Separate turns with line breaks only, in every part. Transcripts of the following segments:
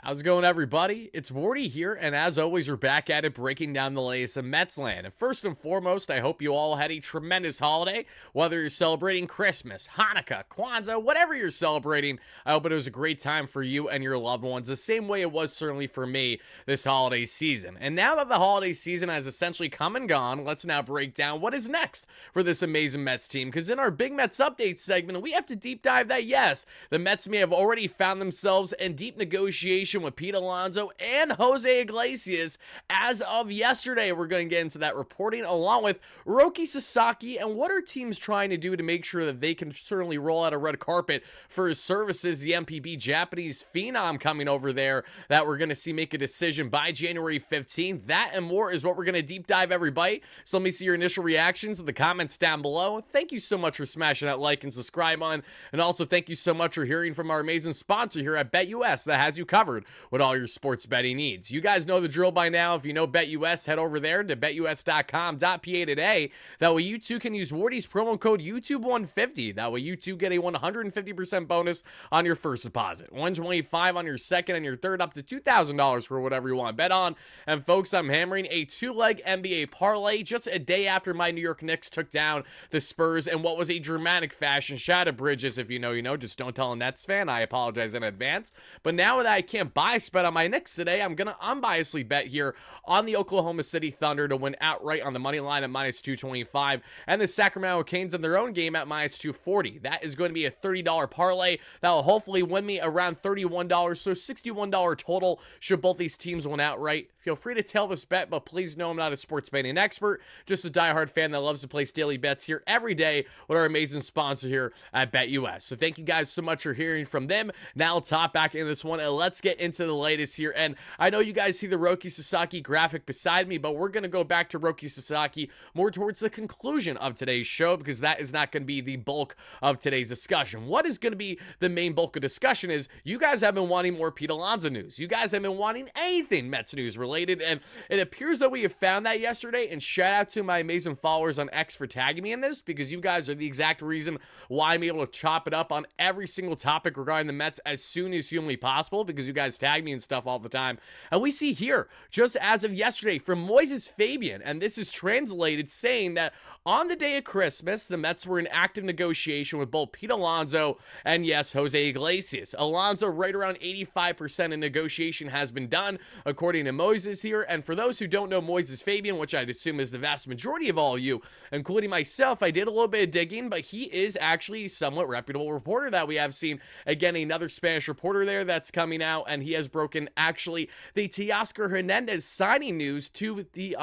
How's it going, everybody? It's Wardy here, and as always, we're back at it breaking down the latest in Mets land. And first and foremost, I hope you all had a tremendous holiday, whether you're celebrating Christmas, Hanukkah, Kwanzaa, whatever you're celebrating. I hope it was a great time for you and your loved ones, the same way it was certainly for me this holiday season. And now that the holiday season has essentially come and gone, let's now break down what is next for this amazing Mets team. Because in our Big Mets Update segment, we have to deep dive that, yes, the Mets may have already found themselves in deep negotiation with Pete Alonso and Jose Iglesias as of yesterday. We're going to get into that reporting along with Roki, Sasaki, and what are teams trying to do to make sure that they can certainly roll out a red carpet for his services. The MPB Japanese phenom coming over there that we're going to see make a decision by January 15th. That and more is what we're going to deep dive, everybody. So let me see your initial reactions in the comments down below. Thank you so much for smashing that like and subscribe on, and also thank you so much for hearing from our amazing sponsor here at BetUS that has you covered with all your sports betting needs. You guys know the drill by now. If you know BetUS, head over there to betus.com.pa today. That way you too can use Wardy's promo code YouTube150. That way you too get a 150% bonus on your first deposit, $125 on your second and your third, up to $2,000 for whatever you want to bet on. And folks, I'm hammering a two-leg NBA parlay just a day after my New York Knicks took down the Spurs in what was a dramatic fashion. Shout out to Bridges. If you know, you know. Just don't tell a Nets fan. I apologize in advance. But now that I can't bias bet on my Knicks today, I'm going to unbiasedly bet here on the Oklahoma City Thunder to win outright on the money line at minus 225, and the Sacramento Kings in their own game at minus 240. That is going to be a $30 parlay that will hopefully win me around $31, so $61 total should both these teams win outright. Feel free to tail this bet, but please know I'm not a sports betting expert, just a diehard fan that loves to place daily bets here every day with our amazing sponsor here at BetUS. So thank you guys so much for hearing from them. Now let's hop back into this one and let's get into the latest here. And I know you guys see the Roki Sasaki graphic beside me, but we're going to go back to Roki Sasaki more towards the conclusion of today's show, because that is not going to be the bulk of today's discussion. What is going to be the main bulk of discussion is you guys have been wanting more Pete Alonso news. You guys have been wanting anything Mets news related, and it appears that we have found that yesterday. And shout out to my amazing followers on X for tagging me in this, because you guys are the exact reason why I'm able to chop it up on every single topic regarding the Mets as soon as humanly possible, because you guys tag me and stuff all the time. And we see here, just as of yesterday, from Moises Fabian, and this is translated saying that on the day of Christmas, the Mets were in active negotiation with both Pete Alonso and, yes, Jose Iglesias. Alonso, right around 85% of negotiation has been done, according to Moises here. And for those who don't know Moises Fabian, which I'd assume is the vast majority of all of you, including myself, I did a little bit of digging, but he is actually a somewhat reputable reporter that we have seen. Again, another Spanish reporter there that's coming out, and he has broken actually the Teoscar Hernandez signing news to the,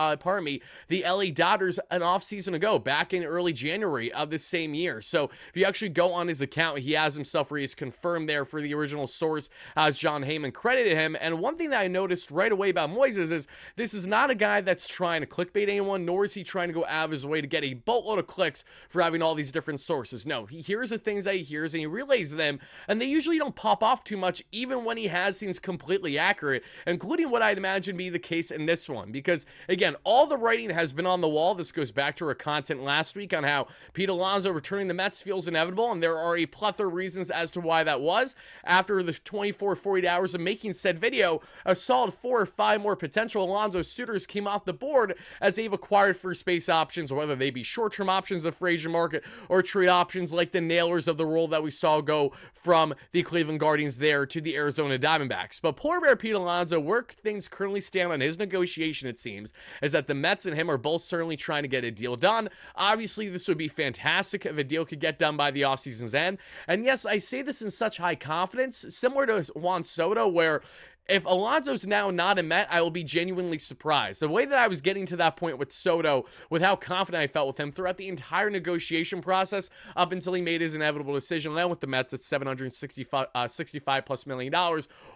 the LA Dodgers an offseason ago, back in early January of this same year. So if you actually go on his account, he has himself where he's confirmed there for the original source, as John Heyman credited him. And one thing that I noticed right away about Moises is this is not a guy that's trying to clickbait anyone, nor is he trying to go out of his way to get a boatload of clicks for having all these different sources. No, he hears the things that he hears and he relays them, and they usually don't pop off too much, even when he has things completely accurate, including what I'd imagine be the case in this one. Because again, all the writing has been on the wall. This goes back to our content last week on how Pete Alonso returning the Mets feels inevitable, and there are a plethora of reasons as to why that was. After the 48 hours of making said video, a solid 4 or 5 more potential Alonso suitors came off the board as they've acquired first base options, whether they be short-term options of free agent market or trade options like the Nailers of the world that we saw go from the Cleveland Guardians there to the Arizona Diamondbacks. But Polar Bear Pete Alonso, where things currently stand on his negotiation, it seems, is that the Mets and him are both certainly trying to get a deal done. Obviously, this would be fantastic if a deal could get done by the offseason's end. And yes, I say this in such high confidence, similar to Juan Soto, where if Alonso's now not a Met, I will be genuinely surprised. The way that I was getting to that point with Soto, with how confident I felt with him throughout the entire negotiation process up until he made his inevitable decision, then with the Mets at $765+ million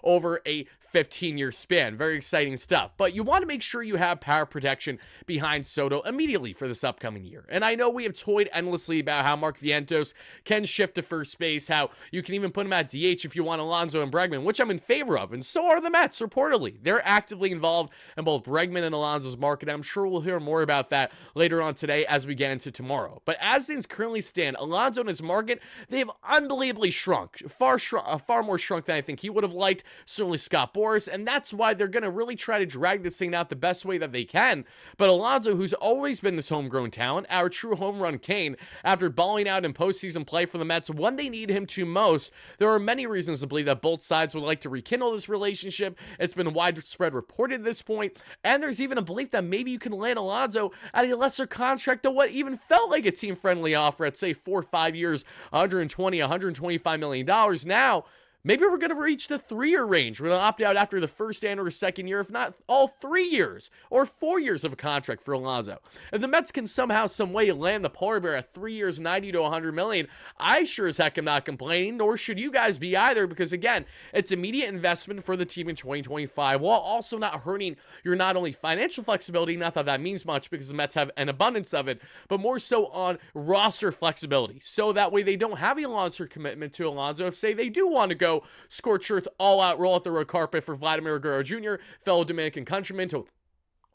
over a 15-year span. Very exciting stuff. But you want to make sure you have power protection behind Soto immediately for this upcoming year. And I know we have toyed endlessly about how Mark Vientos can shift to first base, how you can even put him at DH if you want Alonso and Bregman, which I'm in favor of, and so are the Mets, reportedly. They're actively involved in both Bregman and Alonso's market. I'm sure we'll hear more about that later on today as we get into tomorrow. But as things currently stand, Alonso and his market, they've unbelievably shrunk. Far more shrunk than I think he would have liked, certainly Scott Boras, and that's why they're going to really try to drag this thing out the best way that they can. But Alonso, who's always been this homegrown talent, our true home run king, after balling out in postseason play for the Mets when they need him to most, there are many reasons to believe that both sides would like to rekindle this relationship. It's been widespread reported at this point, and there's even a belief that maybe you can land Alonso at a lesser contract than what even felt like a team-friendly offer at, say, 4 or 5 years, $125 million. Now, maybe we're going to reach the 3-year range. We're going to opt out after the first and or second year, if not all 3 years or 4 years of a contract for Alonso. If the Mets can somehow, some way land the polar bear at 3 years, 90 to 100 million, I sure as heck am not complaining, nor should you guys be either, because again, it's immediate investment for the team in 2025, while also not hurting your not only financial flexibility, not that that means much because the Mets have an abundance of it, but more so on roster flexibility. So that way they don't have a long-term commitment to Alonso if, say, they do want to go scorched earth, all-out roll at the red carpet for Vladimir Guerrero Jr., fellow Dominican countryman, to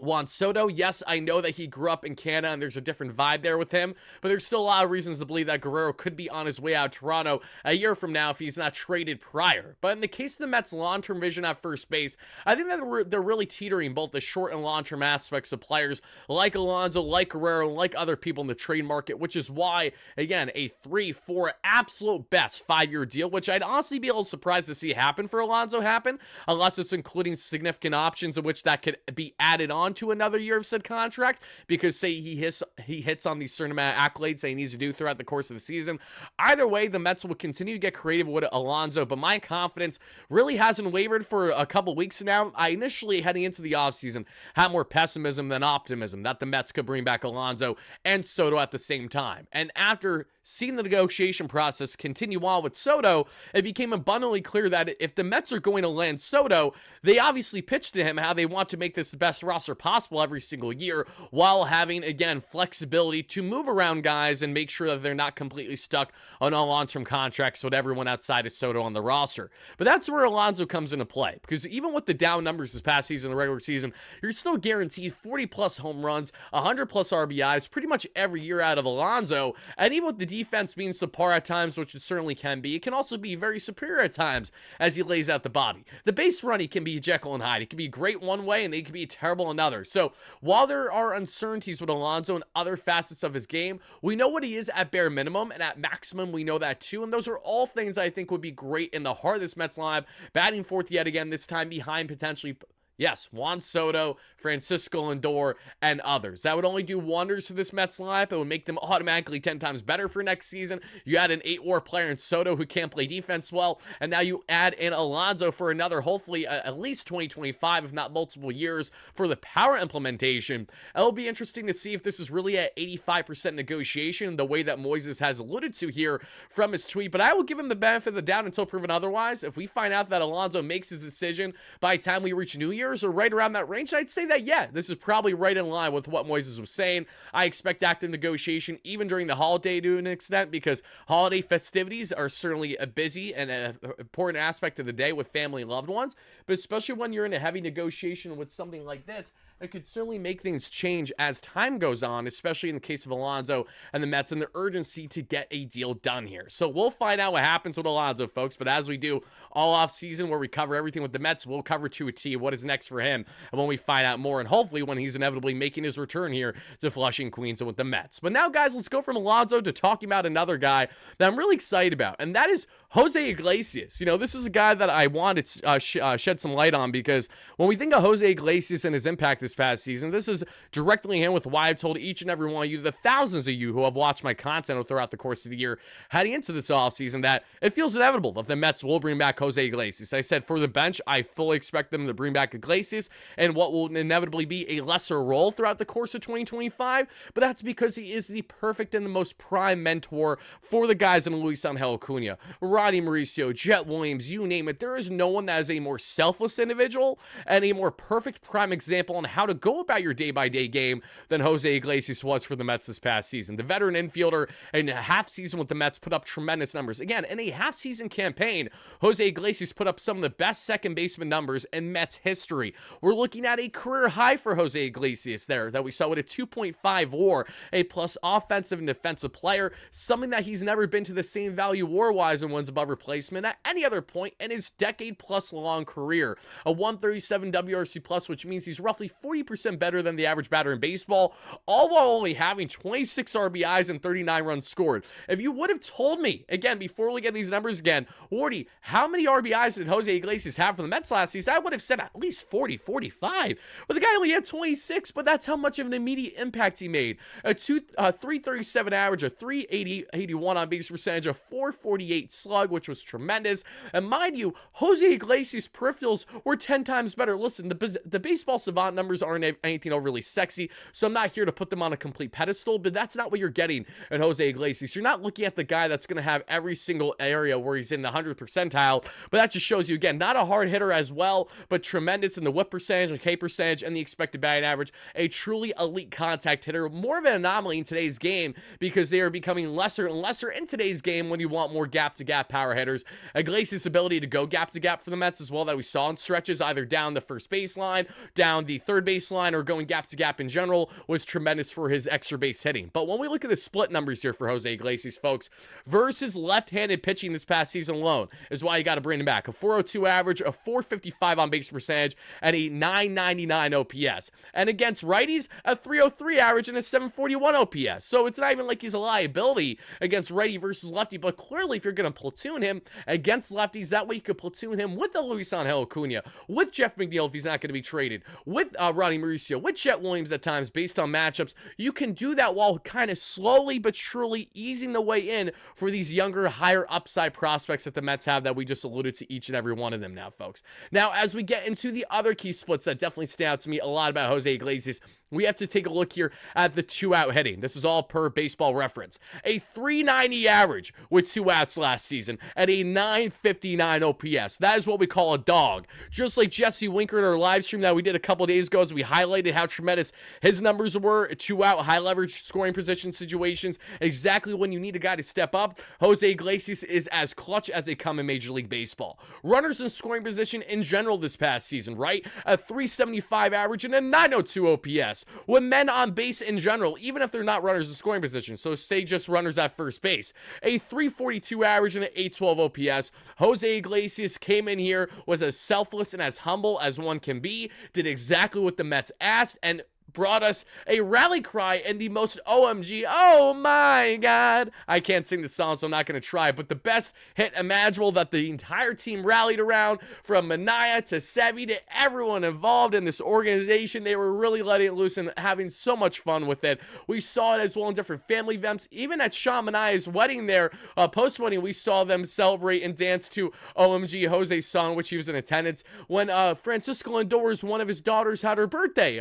Juan Soto. Yes, I know that he grew up in Canada and there's a different vibe there with him, but there's still a lot of reasons to believe that Guerrero could be on his way out of Toronto a year from now if he's not traded prior. But in the case of the Mets' long-term vision at first base, I think that they're really teetering both the short and long-term aspects of players like Alonso, like Guerrero, like other people in the trade market, which is why, again, a 3-4 absolute best 5-year deal, which I'd honestly be a little surprised to see happen for Alonso happen, unless it's including significant options in which that could be added on to another year of said contract, because say he hits on these certain amount of accolades that he needs to do throughout the course of the season. Either way, the Mets will continue to get creative with Alonso, but my confidence really hasn't wavered for a couple weeks now. I initially, heading into the offseason, had more pessimism than optimism that the Mets could bring back Alonso and Soto at the same time. And after seeing the negotiation process continue on with Soto, it became abundantly clear that if the Mets are going to land Soto, they obviously pitched to him how they want to make this the best roster possible every single year, while having, again, flexibility to move around guys and make sure that they're not completely stuck on all long-term contracts with everyone outside of Soto on the roster. But that's where Alonso comes into play, because even with the down numbers this past season, the regular season, you're still guaranteed 40-plus home runs, 100-plus RBIs pretty much every year out of Alonso, and even with the defense being subpar at times, which it certainly can be, it can also be very superior at times as he lays out the body. The base run, he can be Jekyll and Hyde. He can be great one way and they can be terrible another. So while there are uncertainties with Alonso and other facets of his game, we know what he is at bare minimum, and at maximum we know that too, and those are all things I think would be great in the heart of this Mets lineup, batting fourth yet again, this time behind potentially, yes, Juan Soto, Francisco Lindor, and others. That would only do wonders for this Mets lineup. It would make them automatically 10 times better for next season. You add an 8-WAR player in Soto who can't play defense well, and now you add in Alonso for another, hopefully, at least 2025, if not multiple years, for the power implementation. It'll be interesting to see if this is really at 85% negotiation, the way that Moises has alluded to here from his tweet, but I will give him the benefit of the doubt until proven otherwise. If we find out that Alonso makes his decision by the time we reach New Year, or right around that range, I'd say that, yeah, this is probably right in line with what Moises was saying. I expect active negotiation even during the holiday to an extent, because holiday festivities are certainly a busy and an important aspect of the day with family and loved ones, but especially when you're in a heavy negotiation with something like this, it could certainly make things change as time goes on, especially in the case of Alonso and the Mets and the urgency to get a deal done here. So we'll find out what happens with Alonso, folks, but as we do all off season where we cover everything with the Mets, we'll cover to a T what is next for him, and when we find out more, and hopefully when he's inevitably making his return here to Flushing, Queens, and with the Mets. But now, guys, let's go from Alonso to talking about another guy that I'm really excited about, and that is Jose Iglesias. You know, this is a guy that I wanted to shed some light on, because when we think of Jose Iglesias and his impact this past season, this is directly in hand with why I've told each and every one of you, the thousands of you who have watched my content throughout the course of the year heading into this offseason, that it feels inevitable that the Mets will bring back Jose Iglesias. I said for the bench, I fully expect them to bring back Iglesias and what will inevitably be a lesser role throughout the course of 2025, but that's because he is the perfect and the most prime mentor for the guys in Luis Angel Acuna, Roddy Mauricio, Jet Williams, you name it. There is no one that is a more selfless individual and a more perfect prime example on how how to go about your day-by-day game than Jose Iglesias was for the Mets this past season. The veteran infielder in a half season with the Mets put up tremendous numbers. Again, in a half-season campaign, Jose Iglesias put up some of the best second baseman numbers in Mets history. We're looking at a career high for Jose Iglesias there that we saw with a 2.5 WAR, a plus offensive and defensive player, something that he's never been to the same value WAR-wise and wins above replacement at any other point in his decade-plus long career. A 137 WRC plus, which means he's roughly 40% better than the average batter in baseball, all while only having 26 RBIs and 39 runs scored. If you would have told me, again, before we get these numbers again, Wardy, how many RBIs did Jose Iglesias have for the Mets last season? I would have said at least 40, 45. But the guy only had 26, but that's how much of an immediate impact he made. A 337 average, a 381 on base percentage, a 448 slug, which was tremendous. And mind you, Jose Iglesias' peripherals were 10 times better. Listen, the baseball savant numbers aren't anything overly sexy, so I'm not here to put them on a complete pedestal, but that's not what you're getting in Jose Iglesias. You're not looking at the guy that's going to have every single area where he's in the 100th percentile, but that just shows you, again, not a hard hitter as well, but tremendous in the whip percentage, the K percentage, and the expected batting average. A truly elite contact hitter, more of an anomaly in today's game because they are becoming lesser and lesser in today's game when you want more gap-to-gap power hitters. Iglesias' ability to go gap-to-gap for the Mets as well that we saw in stretches either down the first baseline, down the third baseline, or going gap-to-gap in general was tremendous for his extra base hitting. But when we look at the split numbers here for Jose Iglesias, folks, versus left-handed pitching this past season alone is why you got to bring him back. A 402 average, a 455 on base percentage, and a 999 OPS. And against righties, a 303 average and a 741 OPS. So it's not even like he's a liability against righty versus lefty, but clearly if you're going to platoon him against lefties, that way you could platoon him with a Luis Angel Acuna, with Jeff McNeil if he's not going to be traded, with Ronnie Mauricio, with Chet Williams at times based on matchups. You can do that while kind of slowly but surely easing the way in for these younger, higher upside prospects that the Mets have that we just alluded to each and every one of them now, folks. Now, as we get into the other key splits that definitely stand out to me a lot about Jose Iglesias, we have to take a look here at the 2-out hitting. This is all per Baseball Reference. A 390 average with 2 outs last season and a 959 OPS. That is what we call a dog. Just like Jesse Winker in our live stream that we did a couple days ago as we highlighted how tremendous his numbers were, 2-out, high-leverage scoring position situations, exactly when you need a guy to step up. Jose Iglesias is as clutch as they come in Major League Baseball. Runners in scoring position in general this past season, right? A 375 average and a 902 OPS. With men on base in general, even if they're not runners in scoring position, so say just runners at first base, a 342 average and an 812 OPS. Jose Iglesias came in here, was as selfless and as humble as one can be, did exactly what the Mets asked, and brought us a rally cry in the most OMG, oh my God. I can't sing the song, so I'm not going to try, but the best hit imaginable that the entire team rallied around, from Minaya to Sevy to everyone involved in this organization. They were really letting it loose and having so much fun with it. We saw it as well in different family events. Even at Sean Manaya's wedding there, post-wedding, we saw them celebrate and dance to OMG Jose's song, which he was in attendance. When Francisco Lindor's one of his daughters had her birthday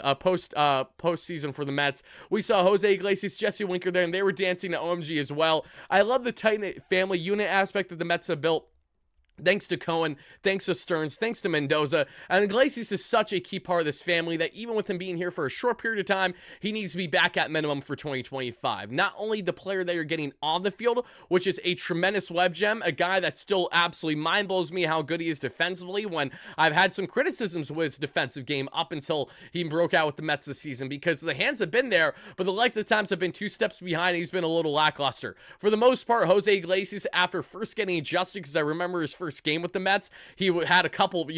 postseason for the Mets, we saw Jose Iglesias, Jesse Winker there, and they were dancing to OMG as well. I love the tight-knit family unit aspect that the Mets have built. Thanks to Cohen, thanks to Stearns, thanks to Mendoza. And Iglesias is such a key part of this family that even with him being here for a short period of time, he needs to be back at minimum for 2025. Not only the player that you're getting on the field, which is a tremendous web gem, a guy that still absolutely mind blows me how good he is defensively, when I've had some criticisms with his defensive game up until he broke out with the Mets this season, because the hands have been there, but the legs at times have been 2 steps behind, and he's been a little lackluster. For the most part, Jose Iglesias, after first getting adjusted, because I remember his first game with the Mets, he had a couple,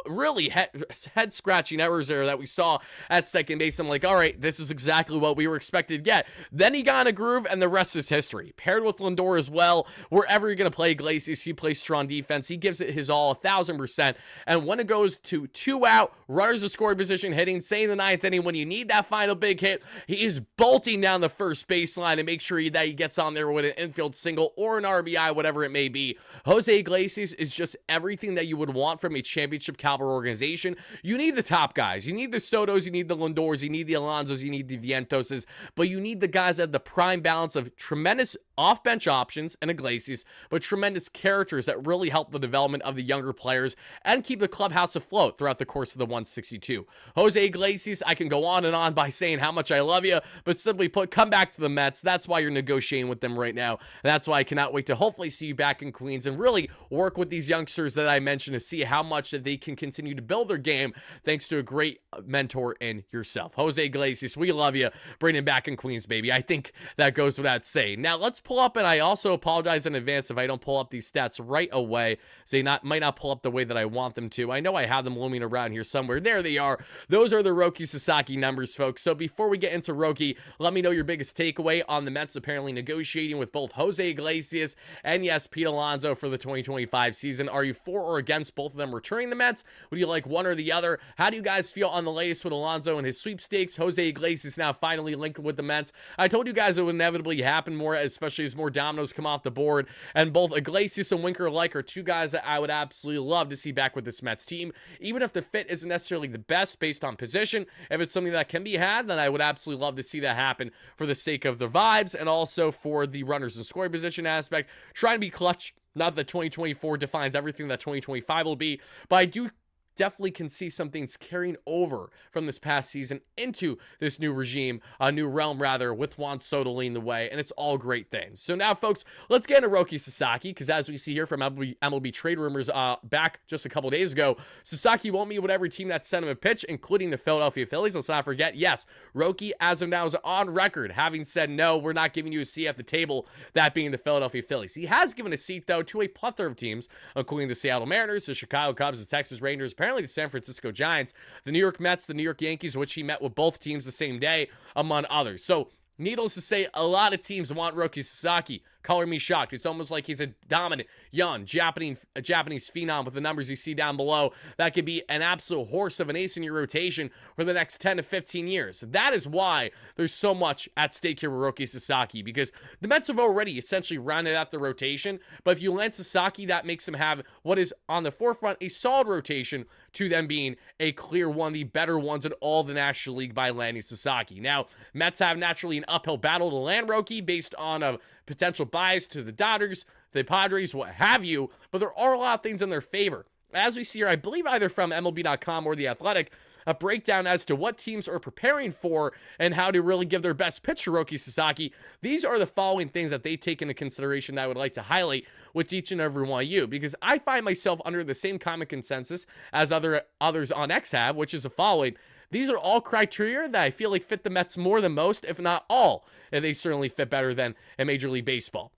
really head-scratching errors there that we saw at second base. I'm like, all right, this is exactly what we were expected to get. Then he got in a groove, and the rest is history. Paired with Lindor as well, wherever you're going to play Iglesias, he plays strong defense. He gives it his all, 1,000%. And when it goes to 2 out, runners in scoring position, hitting, say in the 9th inning, when you need that final big hit, he is bolting down the first baseline to make sure that he gets on there with an infield single or an RBI, whatever it may be. Jose Iglesias is just everything that you would want from a championship caliber organization. You need the top guys. You need the Sotos, you need the Lindors, you need the Alonsos, you need the Vientoses, but you need the guys that have the prime balance of tremendous off-bench options and Iglesias, but tremendous characters that really help the development of the younger players and keep the clubhouse afloat throughout the course of the 162. Jose Iglesias, I can go on and on by saying how much I love you, but simply put, come back to the Mets. That's why you're negotiating with them right now. And that's why I cannot wait to hopefully see you back in Queens and really work with these youngsters that I mentioned to see how much that they can continue to build their game thanks to a great mentor in yourself. Jose Iglesias, we love you. Bring him back in Queens, baby. I think that goes without saying. Now, let's pull up, and I also apologize in advance if I don't pull up these stats right away. They might not pull up the way that I want them to. I know I have them looming around here somewhere. There they are. Those are the Roki Sasaki numbers, folks. So before we get into Roki, let me know your biggest takeaway on the Mets apparently negotiating with both Jose Iglesias and, yes, Pete Alonso for the 2025 season. Are you for or against both of them returning the Mets? Would you like one or the other? How do you guys feel on the latest with Alonso and his sweepstakes? Jose Iglesias now finally linked with the Mets. I told you guys it would inevitably happen more, especially as more dominoes come off the board. And both Iglesias and Winker alike are two guys that I would absolutely love to see back with this Mets team. Even if the fit isn't necessarily the best based on position, if it's something that can be had, then I would absolutely love to see that happen for the sake of the vibes and also for the runners and scoring position aspect. Trying to be clutch. Not that 2024 defines everything that 2025 will be, but I do definitely can see some things carrying over from this past season into this new regime, a new realm rather, with Juan Soto leading the way, and it's all great things. So now, folks, let's get into Roki Sasaki, because as we see here from MLB trade rumors back just a couple days ago, Sasaki won't meet with every team that sent him a pitch, including the Philadelphia Phillies. Let's not forget, yes, Roki, as of now, is on record having said, no, we're not giving you a seat at the table, that being the Philadelphia Phillies. He has given a seat, though, to a plethora of teams, including the Seattle Mariners, the Chicago Cubs, the Texas Rangers, apparently the San Francisco Giants, the New York Mets, the New York Yankees, which he met with both teams the same day, among others. So, needless to say, a lot of teams want Roki Sasaki. Color me shocked. It's almost like he's a dominant, young, Japanese phenom with the numbers you see down below. That could be an absolute horse of an ace in your rotation for the next 10 to 15 years. That is why there's so much at stake here with Roki Sasaki, because the Mets have already essentially rounded out the rotation, but if you land Sasaki, that makes him have what is on the forefront a solid rotation to them being a clear one, the better ones in all the National League by landing Sasaki. Now, Mets have naturally an uphill battle to land Roki based on a potential bias to the Dodgers, the Padres, what have you, but there are a lot of things in their favor. As we see here, I believe either from MLB.com or The Athletic, a breakdown as to what teams are preparing for and how to really give their best pitch to Roki Sasaki. These are the following things that they take into consideration that I would like to highlight with each and every one of you, because I find myself under the same common consensus as others on X have, which is the following. These are all criteria that I feel like fit the Mets more than most, if not all, and they certainly fit better than in Major League Baseball.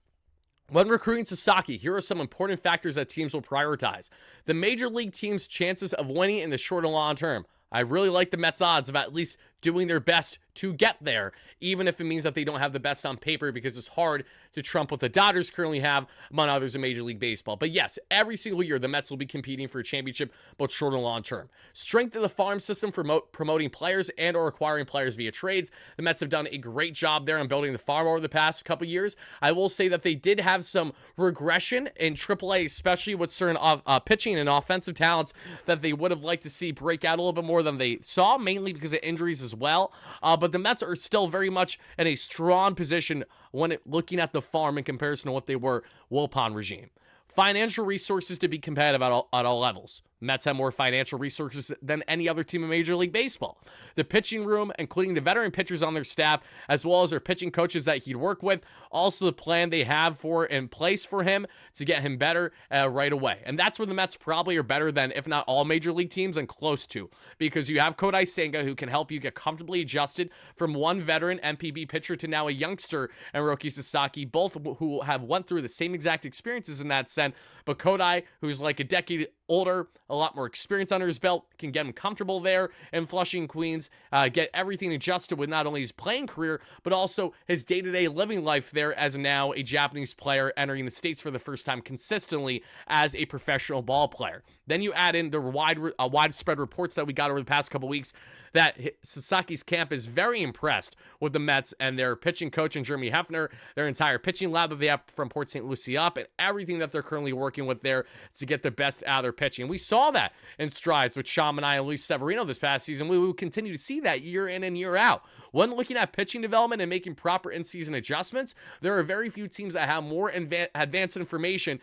When recruiting Sasaki, here are some important factors that teams will prioritize. The Major League team's chances of winning in the short and long term. I really like the Mets' odds of at least doing their best to get there, even if it means that they don't have the best on paper, because it's hard to trump what the Dodgers currently have, among others in Major League Baseball. But yes, every single year, the Mets will be competing for a championship, both short and long term. Strength of the farm system for promoting players and or acquiring players via trades. The Mets have done a great job there on building the farm over the past couple years. I will say that they did have some regression in AAA, especially with certain pitching and offensive talents that they would have liked to see break out a little bit more than they saw, mainly because of injuries as well. But the Mets are still very much in a strong position when looking at the farm in comparison to what they were Wilpon regime. Financial resources to be competitive at all levels. Mets have more financial resources than any other team in Major League Baseball. The pitching room, including the veteran pitchers on their staff, as well as their pitching coaches that he'd work with, also the plan they have in place for him to get him better right away. And that's where the Mets probably are better than, if not all Major League teams, and close to. Because you have Kodai Senga, who can help you get comfortably adjusted from one veteran MPB pitcher to now a youngster, and Roki Sasaki, both who have went through the same exact experiences in that sense. But Kodai, who's like a decade older, a lot more experience under his belt, can get him comfortable there in Flushing, Queens, get everything adjusted with not only his playing career, but also his day-to-day living life there as now a Japanese player entering the States for the first time consistently as a professional ball player. Then you add in the widespread reports that we got over the past couple weeks that Sasaki's camp is very impressed with the Mets and their pitching coach and Jeremy Hefner, their entire pitching lab that they have from Port St. Lucie up, and everything that they're currently working with there to get the best out of their pitching. And we saw that in strides with Shaman and Luis Severino this past season. We will continue to see that year in and year out. When looking at pitching development and making proper in-season adjustments, there are very few teams that have more advanced information,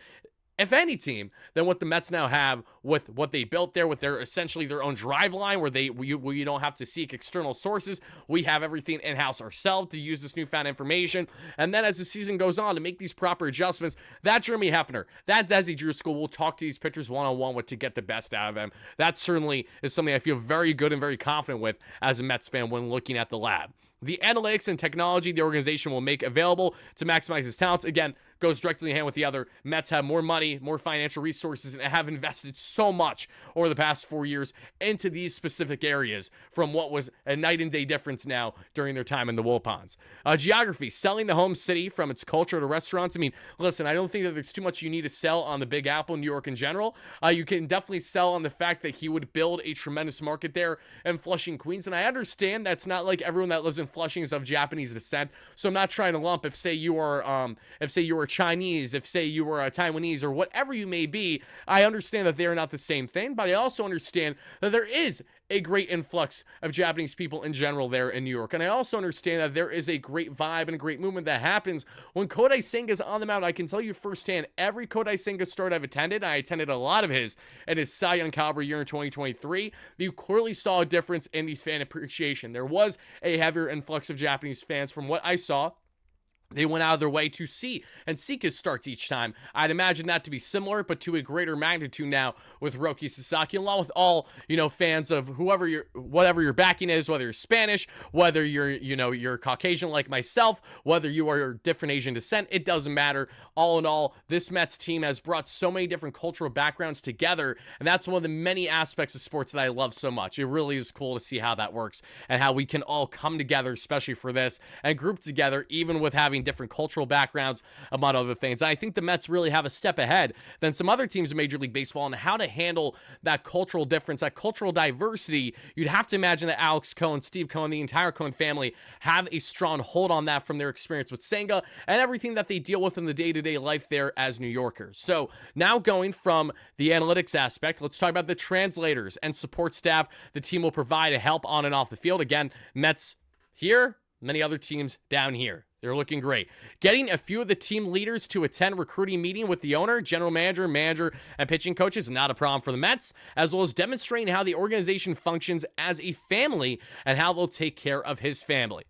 if any team, than what the Mets now have with what they built there, with their essentially their own drive line where you don't have to seek external sources. We have everything in-house ourselves to use this newfound information. And then as the season goes on to make these proper adjustments, that Jeremy Hefner, that Desi Drewskull will talk to these pitchers one-on-one with to get the best out of them. That certainly is something I feel very good and very confident with as a Mets fan when looking at the lab. The analytics and technology the organization will make available to maximize his talents, again, goes directly hand with the other. Mets have more money, more financial resources, and have invested so much over the past 4 years into these specific areas from what was a night and day difference now during their time in the Wilpons. Geography, selling the home city from its culture to restaurants. I mean, listen, I don't think that there's too much you need to sell on the Big Apple, New York in general. You can definitely sell on the fact that he would build a tremendous market there in Flushing, Queens. And I understand that's not like everyone that lives in Flushing is of Japanese descent. So I'm not trying to lump if say you are Chinese, if say you were a Taiwanese or whatever you may be. I understand that they are not the same thing, but I also understand that there is a great influx of Japanese people in general there in New York. And I also understand that there is a great vibe and a great movement that happens when Kodai Senga's on the mound. I can tell you firsthand, every Kodai Senga start I've attended, I attended a lot of his and his Cy Young caliber year in 2023, you clearly saw a difference in the fan appreciation. There was a heavier influx of Japanese fans from what I saw. They went out of their way to see and seek his starts each time. I'd imagine that to be similar, but to a greater magnitude now with Roki Sasaki, along with all, fans of whatever your backing is, whether you're Spanish, whether you're Caucasian like myself, whether you are different Asian descent, it doesn't matter. All in all, this Mets team has brought so many different cultural backgrounds together, and that's one of the many aspects of sports that I love so much. It really is cool to see how that works and how we can all come together, especially for this, and group together, even with having different cultural backgrounds, among other things. I think the Mets really have a step ahead than some other teams in Major League Baseball on how to handle that cultural difference, that cultural diversity. You'd have to imagine that Alex Cohen, Steve Cohen, the entire Cohen family have a strong hold on that from their experience with Senga and everything that they deal with in the day-to-day life there as New Yorkers. So now going from the analytics aspect, let's talk about the translators and support staff the team will provide to help on and off the field. Again, Mets here, many other teams down here. They're looking great. Getting a few of the team leaders to attend recruiting meeting with the owner, general manager, and pitching coach is not a problem for the Mets, as well as demonstrating how the organization functions as a family and how they'll take care of his family.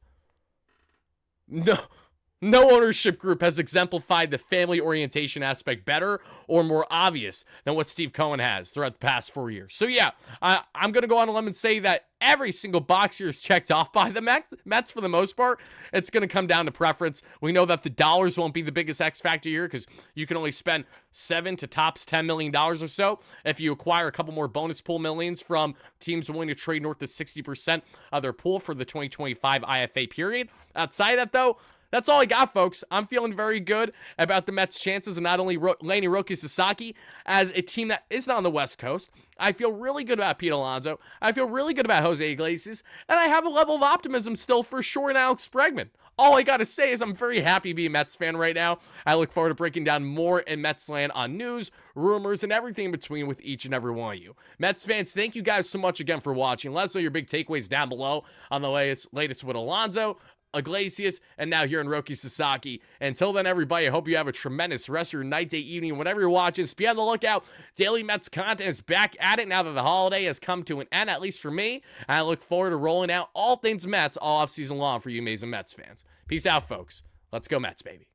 No ownership group has exemplified the family orientation aspect better or more obvious than what Steve Cohen has throughout the past 4 years. So yeah, I'm going to go on a limb and say that every single box here is checked off by the Mets for the most part. It's going to come down to preference. We know that the dollars won't be the biggest X factor here because you can only spend $7 to tops $10 million or so if you acquire a couple more bonus pool millions from teams willing to trade north of 60% of their pool for the 2025 IFA period. Outside of that, though, that's all I got, folks. I'm feeling very good about the Mets' chances and not only landing Roki Sasaki as a team that isn't on the West Coast. I feel really good about Pete Alonso. I feel really good about Jose Iglesias. And I have a level of optimism still for sure in Alex Bregman. All I got to say is I'm very happy to be a Mets fan right now. I look forward to breaking down more in Mets land on news, rumors, and everything in between with each and every one of you. Mets fans, thank you guys so much again for watching. Let us know your big takeaways down below on the latest with Alonso, Iglesias, and now here in Roki Sasaki. Until then, everybody, I hope you have a tremendous rest of your night, day, evening, whatever you're watching. Just be on the lookout. Daily Mets content is back at it now that the holiday has come to an end, at least for me. And I look forward to rolling out all things Mets all off season long for you amazing Mets fans. Peace out, folks. Let's go Mets, baby.